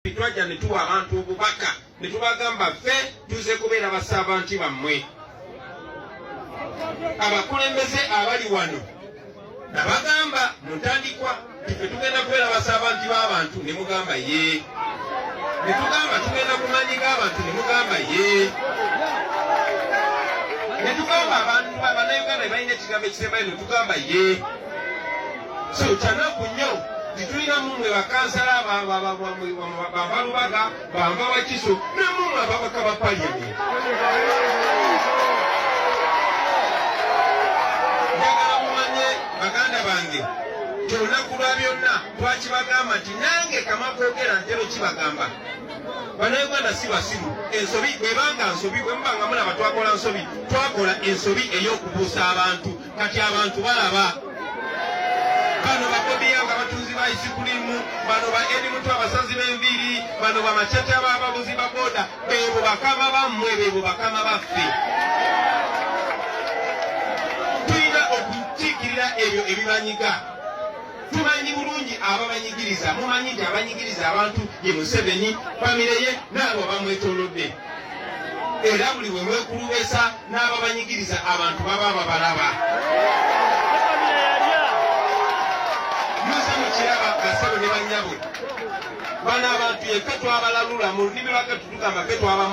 Twajja ne tuwa abantu obubaka ne tubagamba ffe tuze kubeera basaabanti bammwe. Abakulembeze abali wano nabagamba mu ntandikwa ffe tugenda kubeera basaabanti b'abantu ne mugamba ye. Ne tugamba tugenda kumanyiga abantu ne mugamba ye. Ne tugamba abantu bannayuganda balina ekigambo ekisembayo ne tugamba ye. So kyanaku nnyo tulina mumwe bakansala bambalubaga bamba wakiso namumwe ababaka ba parliament. Njagala mumanye baganda bange nti olunaku lwa byonna twakibagamba nti nange kamakoogera ntero kibagamba bannayuganda si basiru. Ensobi bwebanga nsobi bwe mubanga mulaba twakola nsobi twakola ensobi ey'okubuusa abantu kati abantu balaba. Bano bakobiyanga batunzi ba isikulimu, bano ba edimutu abasazi b'enviiri, bano bamacete ababuzi ba boda, bebo bakama bammwe, bebo bakama baffe. Tulina okukiikirira ebyo ebibanyiga. Tumanyi bulungi ababanyigiriza, mumanyi nti abanyigiriza abantu ye Museveni, famire ye n'abo bamwetoolodde. Era buli we mwekulubesa n'ababanyigiriza abantu baba babalaba. Kiraba gasabo ne banyabo bana abantu yekka twabalalula mu nnimi lwake tutugamba ke twaba